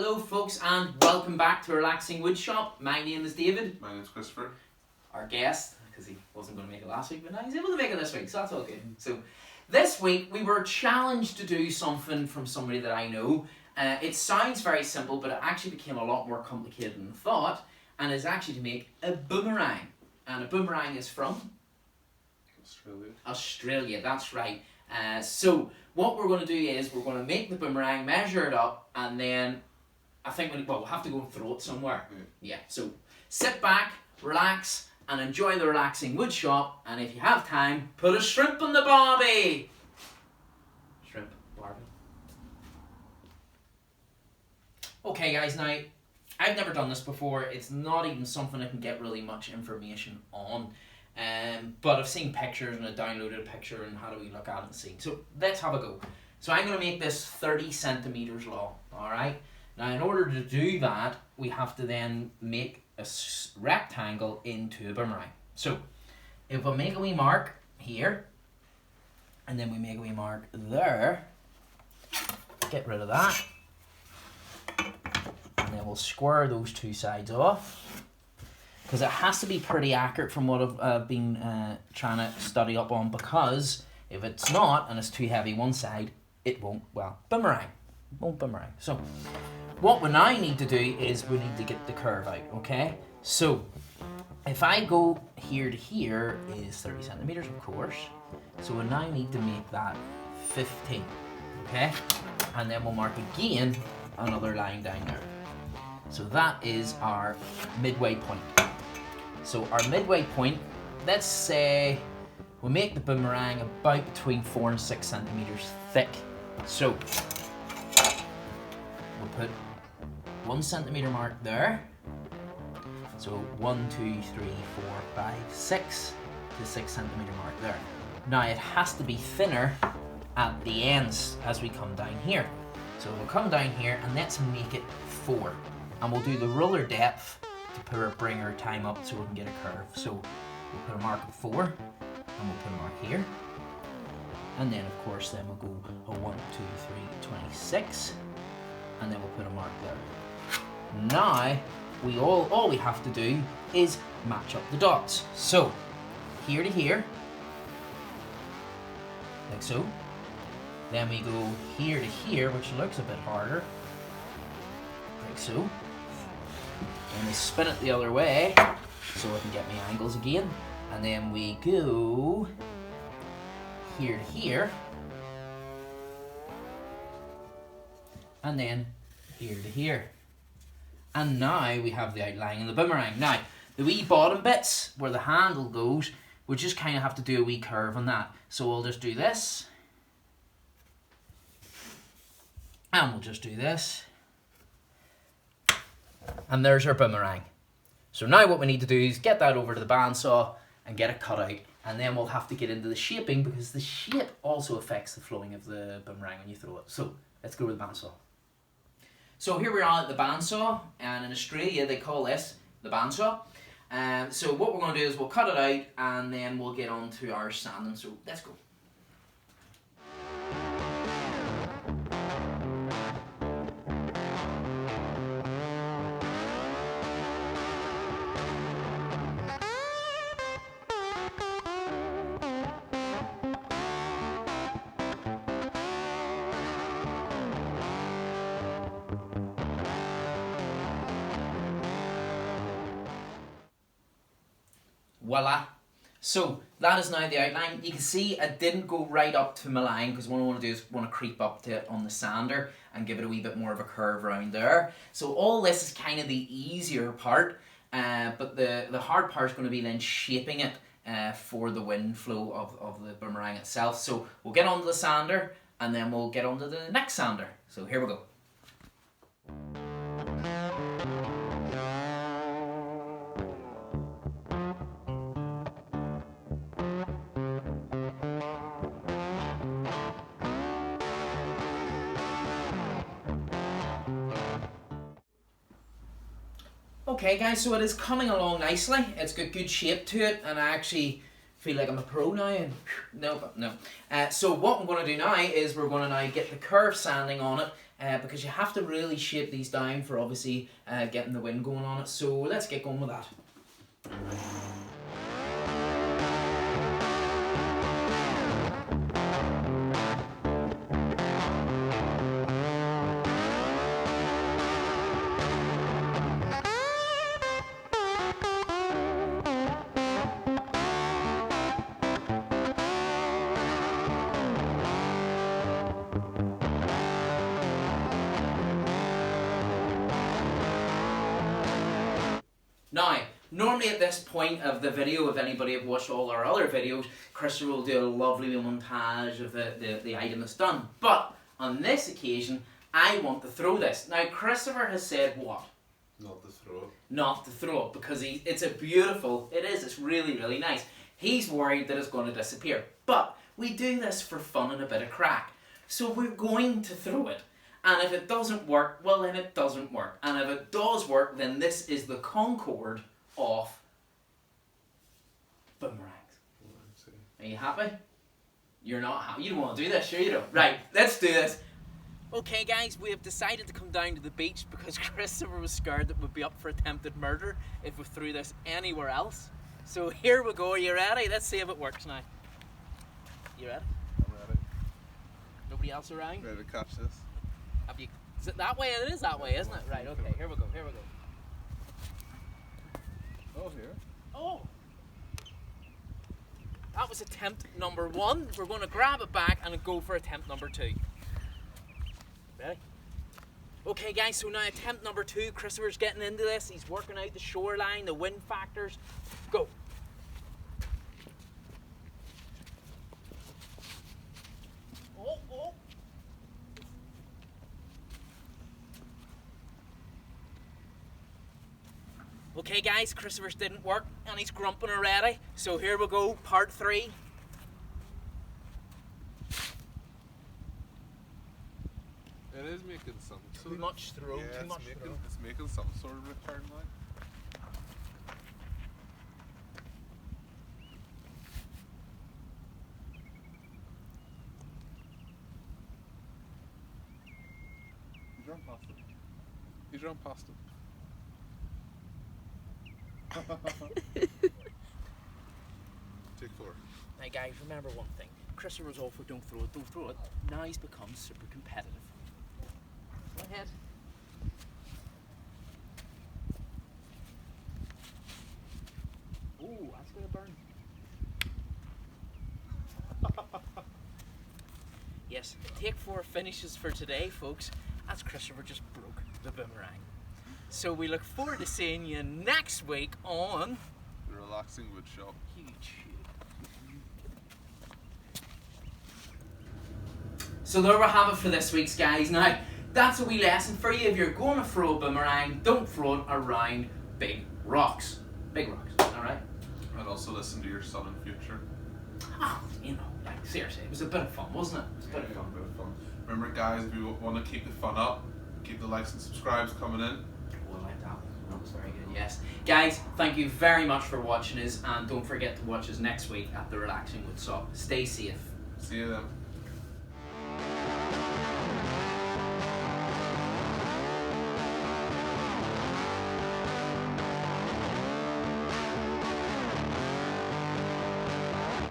Hello folks and welcome back to Relaxing Woodshop. My name is David. My name's Christopher. Our guest, because he wasn't going to make it last week, but now he's able to make it this week, so that's all good. So this week we were challenged to do something from somebody that I know. It sounds very simple, but it actually became a lot more complicated than I thought, and is actually to make a boomerang. And a boomerang is from? Australia, that's right. So what we're going to do is we're going to make the boomerang, measure it up, and then I think we'll have to go and throw it somewhere. Yeah, so sit back, relax, and enjoy the Relaxing Woodshop, and if you have time, put a shrimp in the barbie! Shrimp, barbie. Okay guys, now, I've never done this before. It's not even something I can get really much information on. But I've seen pictures and I downloaded a picture and how do we look at it and see. So let's have a go. So I'm going to make this 30 centimeters long, alright? Now in order to do that, we have to then make a rectangle into a boomerang. So if we make a wee mark here, and then we make a wee mark there, get rid of that, and then we'll square those two sides off. Because it has to be pretty accurate from what I've been trying to study up on, because if it's not and it's too heavy one side, it won't, well, boomerang. It won't boomerang. So what we now need to do is we need to get the curve out, okay? So if I go here to here is 30 centimeters, of course. So we now need to make that 15, okay? And then we'll mark again another line down there. So that is our midway point. So our midway point, let's say we'll make the boomerang about between 4 and 6 centimeters thick. So we'll put 1 centimeter mark there. So 1, 2, 3, 4, 5, 6 to 6 centimeter mark there. Now it has to be thinner at the ends as we come down here. So we'll come down here and let's make it 4. And we'll do the ruler depth to bring our time up so we can get a curve. So we'll put a mark of 4, and we'll put a mark here. And then of course then we'll go a 1, 2, 3, 26, and then we'll put a mark there. Now, all we have to do is match up the dots. So, here to here, like so. Then we go here to here, which looks a bit harder, like so. And we spin it the other way so I can get my angles again. And then we go here to here. And then here to here. And now we have the outline of the boomerang. Now, the wee bottom bits where the handle goes, we just kind of have to do a wee curve on that. So we'll just do this. And we'll just do this. And there's our boomerang. So now what we need to do is get that over to the bandsaw and get it cut out. And then we'll have to get into the shaping, because the shape also affects the flowing of the boomerang when you throw it. So let's go to the bandsaw. So here we are at the bandsaw, and in Australia they call this the bandsaw. So what we're going to do is we'll cut it out and then we'll get on to our sanding. So let's go. Voila. So that is now the outline. You can see I didn't go right up to my line, because what I want to do is creep up to it on the sander and give it a wee bit more of a curve around there. So all this is kind of the easier part, but the hard part is going to be then shaping it for the wind flow of the boomerang itself. So we'll get onto the sander and then we'll get onto the next sander. So here we go. Okay guys, so it is coming along nicely. It's got good shape to it, and I actually feel like I'm a pro now, and no. So what I'm going to do now is we're going to now get the curve sanding on it, because you have to really shape these down for obviously getting the wind going on it. So let's get going with that. Now, normally at this point of the video, if anybody have watched all our other videos, Christopher will do a lovely montage of the item that's done. But on this occasion, I want to throw this. Now, Christopher has said what? Not to throw it. Not to throw it, because it's a beautiful, it's really, really nice. He's worried that it's going to disappear. But we do this for fun and a bit of crack. So we're going to throw it. And if it doesn't work, well then it doesn't work. And if it does work, then this is the Concord of boomerangs. Are you happy? You're not happy. You don't want to do this, sure you don't. Right, let's do this. Okay guys, we have decided to come down to the beach because Christopher was scared that we'd be up for attempted murder if we threw this anywhere else. So here we go, are you ready? Let's see if it works now. You ready? I'm ready. Nobody else around? Ready to catch this? Have you, is it that way? It is that way, isn't it? Right, okay, here we go. Oh, here. Oh! That was attempt number 1. We're going to grab it back and go for attempt number 2. Ready? Okay guys, so now attempt number 2. Christopher's getting into this. He's working out the shoreline, the wind factors. Go! Oh! Okay guys, Christopher's didn't work and he's grumping already. So here we go, part 3. It is making some Too much throw, yeah, too much throw. It's making some sort of return now. He's run past him. He's run past him. Take 4. Now guys, remember one thing. Christopher's all for don't throw it. Now he's become super competitive. Go ahead. Ooh, that's gonna burn. Yes, take 4 finishes for today, folks. As Christopher just broke the boomerang. So we look forward to seeing you next week on The Relaxing Wood Shop. YouTube. So there we have it for this week's guys. Now, that's a wee lesson for you. If you're going to throw a boomerang, don't throw it around big rocks. Big rocks, alright? And also listen to your son in future. Oh, you know, like seriously, it was a bit of fun, wasn't it? It was a bit of fun. Bit of fun. Remember guys, if you want to keep the fun up, keep the likes and subscribes coming in. Well, like that. That was very good, yes. Guys, thank you very much for watching us, and don't forget to watch us next week at the Relaxing Wood Shop. Stay safe. See you then.